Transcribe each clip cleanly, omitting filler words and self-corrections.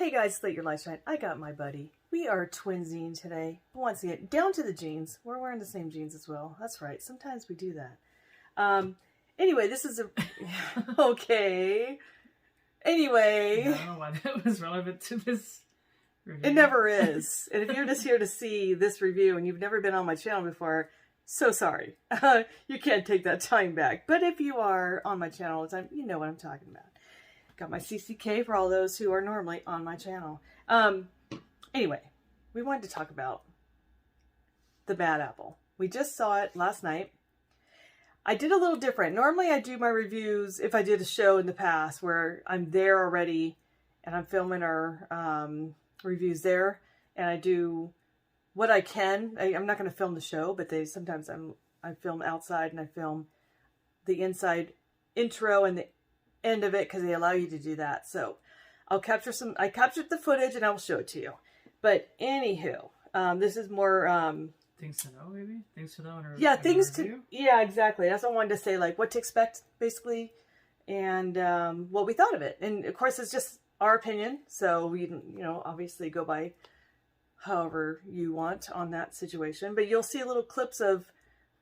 Hey guys, LetYrLiteShine. I got my buddy. We are twinsiing today. Once again, down to the jeans. We're wearing the same jeans as well. That's right. Sometimes we do that. Anyway, this is a... okay. Anyway. I don't know why that was relevant to this review. It never is. And if you're just here to see this review and you've never been on my channel before, so sorry. You can't take that time back. But if you are on my channel all the time, you know what I'm talking about. Got my CCK for all those who are normally on my channel. Anyway, we wanted to talk about the Bad Apple. We just saw it last night. I did a little different. Normally I do my reviews if I did a show in the past where I'm there already and I'm filming our reviews there, and I do what I can. I'm not going to film the show, but sometimes I film outside and I film the inside intro and the end of it because they allow you to do that. So I captured the footage and I will show it to you. But anywho, this is more things to know, maybe? Things to know in a yeah, things review? to yeah, exactly. That's what I wanted to say, like what to expect basically, and what we thought of it. And of course it's just our opinion, so we obviously go by however you want on that situation. But you'll see little clips of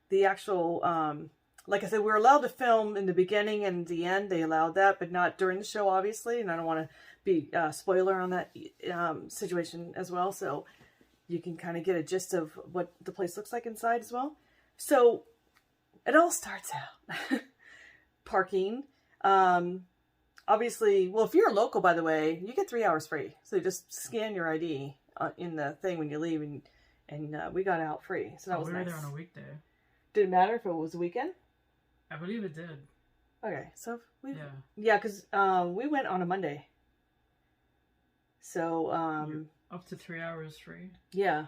the actual like I said, we're allowed to film in the beginning and the end. They allowed that, but not during the show, obviously. And I don't want to be spoiler on that situation as well. So you can kind of get a gist of what the place looks like inside as well. So it all starts out. Parking. Obviously, well, if you're local, by the way, you get 3 hours free. So you just scan your ID in the thing when you leave, and we got out free. So that was nice. We were there on a weekday. Did it matter if it was a weekend? I believe it did. Okay, so yeah, because we went on a Monday. So You're up to 3 hours free. Yeah,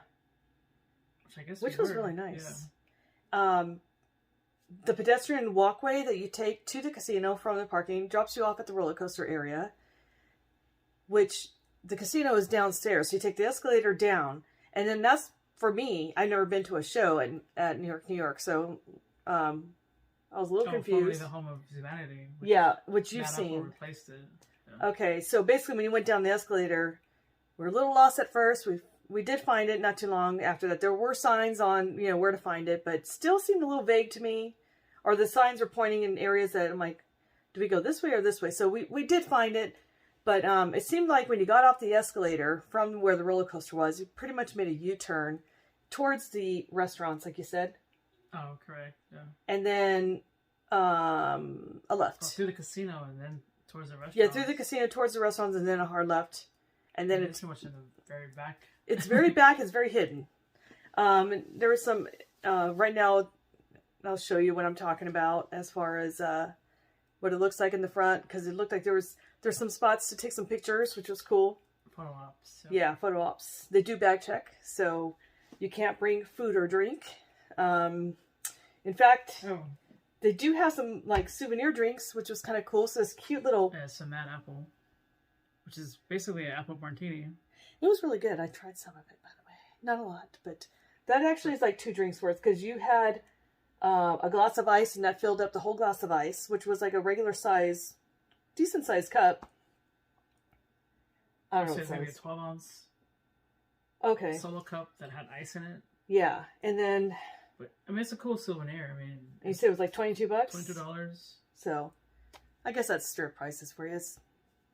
which was really nice. Yeah. The pedestrian walkway that you take to the casino from the parking drops you off at the roller coaster area, which the casino is downstairs. So you take the escalator down, and then that's, for me, I've never been to a show at New York, so I was a little confused. The home of humanity. Which you've seen. Replaced it. Yeah. Okay, so basically when you went down the escalator, we were a little lost at first. We did find it not too long after that. There were signs on, where to find it, but still seemed a little vague to me. Or the signs were pointing in areas that I'm like, do we go this way or this way? So we did find it, but it seemed like when you got off the escalator from where the roller coaster was, you pretty much made a U-turn towards the restaurants, like you said. Oh, correct. Yeah. And then a left. Through the casino and then towards the restaurant. Yeah, through the casino towards the restaurants and then a hard left. And then it's too much in the very back. It's very back. It's very hidden. And there was some right now. I'll show you what I'm talking about as far as what it looks like in the front, because it looked like there's some spots to take some pictures, which was cool. Photo ops. Yeah, photo ops. They do bag check, so you can't bring food or drink. In fact, they do have some like souvenir drinks, which was kind of cool. So this cute little some Mad Apple, which is basically an apple martini. It was really good. I tried some of it, by the way. Not a lot, but that actually is like 2 drinks worth, because you had a glass of ice, and that filled up the whole glass of ice, which was like a regular size, decent sized cup. I don't know what maybe a 12-ounce. Okay. Solo cup that had ice in it. Yeah, and then. But I mean, it's a cool souvenir. I mean. You said it was like $22. $22. So, I guess that's stir prices for you. It's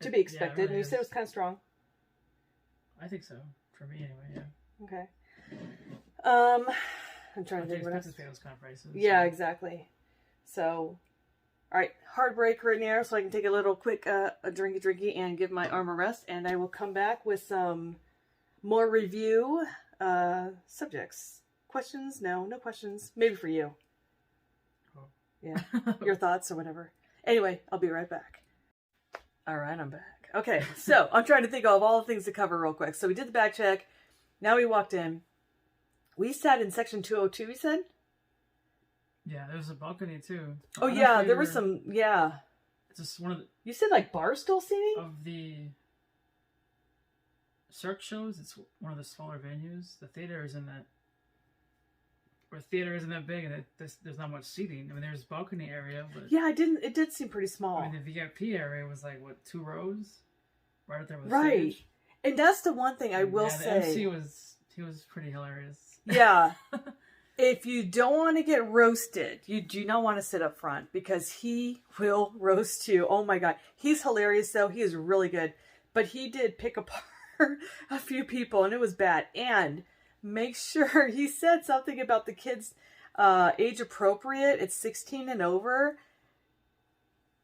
to be expected. Really, and you said it was kind of strong. I think so. For me, anyway. Yeah. Okay. I'm trying to think what else. Those kind of prices. Yeah, exactly. So, all right, hard break right now, so I can take a little quick a drinky and give my arm a rest, and I will come back with some more review subjects. Questions? No questions. Maybe for you. Oh. Yeah, your thoughts or whatever. Anyway, I'll be right back. All right, I'm back. Okay, so I'm trying to think of all the things to cover real quick. So we did the back check. Now we walked in. We sat in section 202, we said? Yeah, there was a balcony too. Oh yeah, there was some, yeah. It's just one of the... You said like bar stool seating? Of the Cirque shows, it's one of the smaller venues. The theater isn't that... Or theater isn't that big, and there's not much seating. I mean, there's balcony area, but... Yeah, it did seem pretty small. I mean, the VIP area was like, what, 2 rows? Right up there with the stage. And that's the one thing I will yeah, the say. MC was pretty hilarious. Yeah. If you don't want to get roasted, you do not want to sit up front because he will roast you. Oh my God. He's hilarious though. He is really good. But he did pick apart a few people and it was bad. And make sure he said something about the kids age appropriate. It's 16 and over.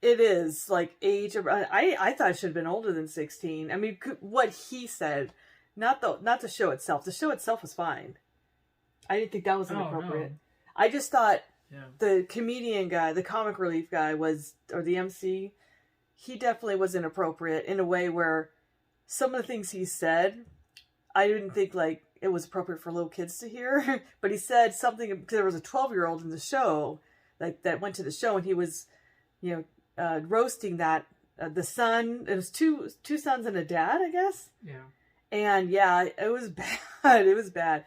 It is like age. I thought it should have been older than 16. I mean, what he said, not the show itself. The show itself was fine. I didn't think that was inappropriate. No. I just thought the comedian guy, the comic relief guy or the MC, he definitely was inappropriate in a way where some of the things he said, I didn't think like it was appropriate for little kids to hear. But he said something because there was a 12-year-old in the show that went to the show and he was, roasting that the son. It was two sons and a dad, I guess. Yeah. And yeah, it was bad. It was bad.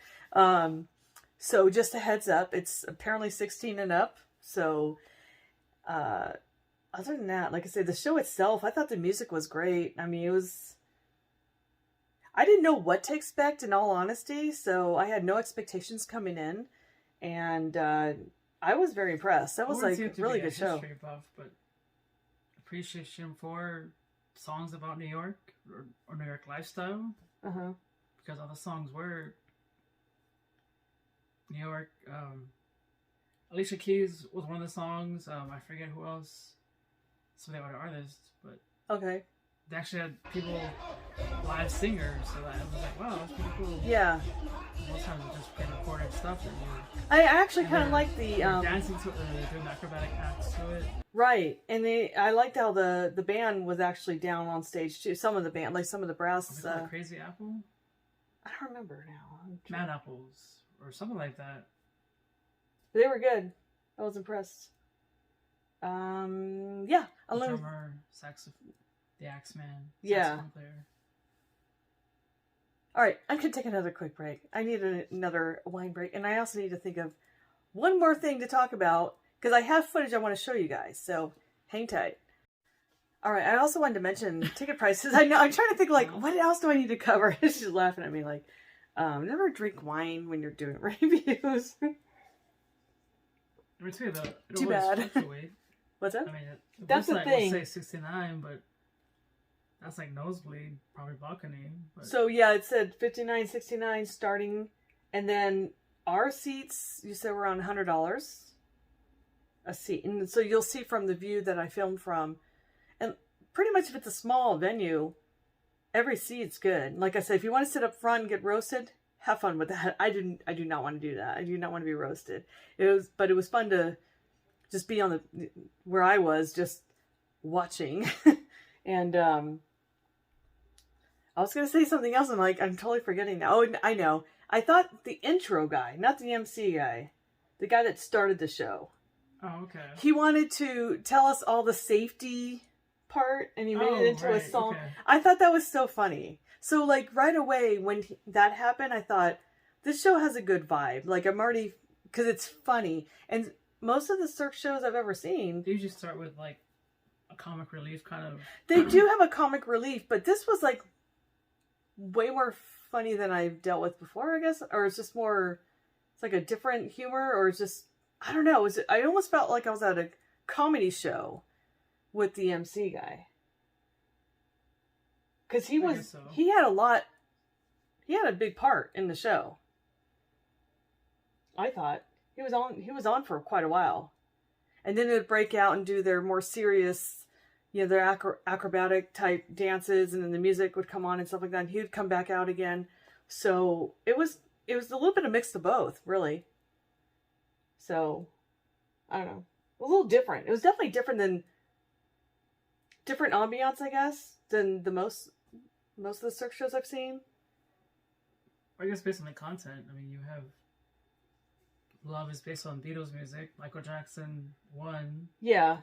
So just a heads up, it's apparently 16 and up. So, other than that, like I said, the show itself, I thought the music was great. I mean, I didn't know what to expect in all honesty. So I had no expectations coming in and, I was very impressed. That was like a really good show. Buff, but appreciation for songs about New York or New York lifestyle. Uh-huh. Because all the songs were New York. Alicia Keys was one of the songs. I forget who else. Some of the other artists, but okay. They actually had people, live singers, so that I was like, wow, that's pretty cool. Yeah. Most times it's just pre-recorded stuff. I actually kind of like the dancing to it, doing acrobatic acts to it. Right, and I liked how the band was actually down on stage too. Some of the band, like some of the brass. Crazy Apple. I don't remember now. Mad Apples or something like that. They were good. I was impressed. Yeah, the drummer, saxophone, the Axeman, saxophone player. All right, I'm gonna take another quick break. I need another wine break, and I also need to think of one more thing to talk about because I have footage I want to show you guys. So hang tight. All right, I also wanted to mention ticket prices. I know I'm trying to think like what else do I need to cover? She's laughing at me like, never drink wine when you're doing reviews. Too bad. What's that? I mean, that's the thing. We'll say 69, but that's like nosebleed, probably balcony. But... So yeah, it said 59.69 starting, and then our seats you said were around $100 a seat, and so you'll see from the view that I filmed from, and pretty much if it's a small venue, every seat's good. Like I said, if you want to sit up front and get roasted, have fun with that. I do not want to do that. I do not want to be roasted. But it was fun to just be on where I was just watching. And I was going to say something else and I'm totally forgetting now. Oh, I know. I thought the intro guy, not the MC guy, the guy that started the show. Oh, okay. He wanted to tell us all the safety part and he made it into a song. Okay. I thought that was so funny. So like right away when that happened, I thought this show has a good vibe. Like I'm already, because it's funny. And most of the Cirque shows I've ever seen. They usually start with like a comic relief kind of. They do have a comic relief, but this was like way more funny than I've dealt with before, I guess. Or it's just more, it's like a different humor or it's just, I don't know. I almost felt like I was at a comedy show with the MC guy. Because he had a big part in the show. I thought he was on for quite a while. And then they'd break out and do their more serious, their acrobatic type dances, and then the music would come on and stuff like that. And he would come back out again. So it was a little bit of mix of both, really. So, I don't know. A little different. It was definitely different ambiance, I guess, than the most of the Cirque shows I've seen. I guess based on the content, I mean, you have Love is based on Beatles music. Michael Jackson won. Yeah.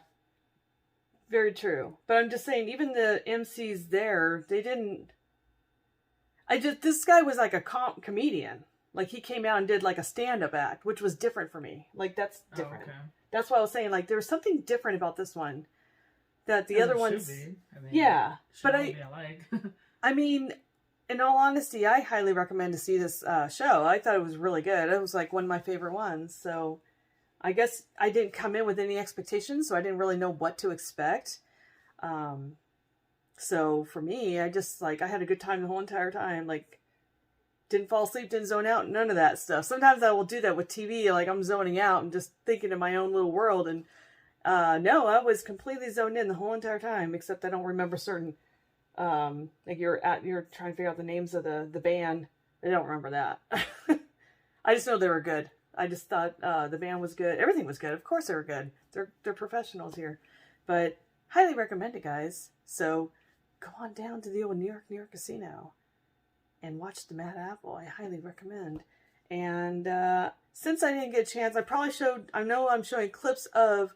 Very true. But I'm just saying, even the MCs there, they didn't... this guy was like a comedian. Like, he came out and did like a stand-up act, which was different for me. Like, that's different. Oh, okay. That's why I was saying, like, there was something different about this one. That the other ones... Should be. I mean, yeah. But be alike. I mean, in all honesty, I highly recommend to see this show. I thought it was really good. It was like one of my favorite ones. So I guess I didn't come in with any expectations, so I didn't really know what to expect. So for me, I just like, I had a good time the whole entire time. Like, didn't fall asleep, didn't zone out, none of that stuff. Sometimes I will do that with TV. Like, I'm zoning out and just thinking in my own little world. And no, I was completely zoned in the whole entire time, except I don't remember certain, like you're trying to figure out the names of the band. I don't remember that. I just know they were good. I just thought the band was good. Everything was good. Of course they were good. They're professionals here. But highly recommend it, guys. So go on down to the old New York Casino and watch the Mad Apple. I highly recommend. And since I didn't get a chance, I know I'm showing clips of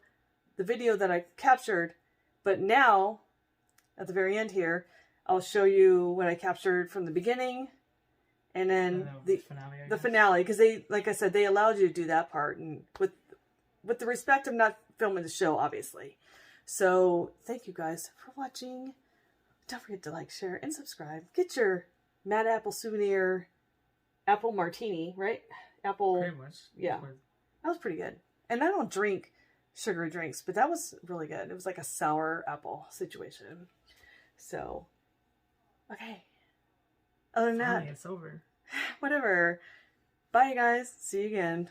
the video that I captured, but now at the very end here, I'll show you what I captured from the beginning and then the finale, because they, like I said, they allowed you to do that part, and with the respect of not filming the show, obviously. So thank you guys for watching. Don't forget to like, share, and subscribe. Get your Mad Apple souvenir apple martini, right? Apple. Pretty much. Yeah. That was pretty good. And I don't drink sugary drinks, but that was really good. It was like a sour apple situation. So, okay. Other than that, it's over. Whatever. Bye, you guys. See you again.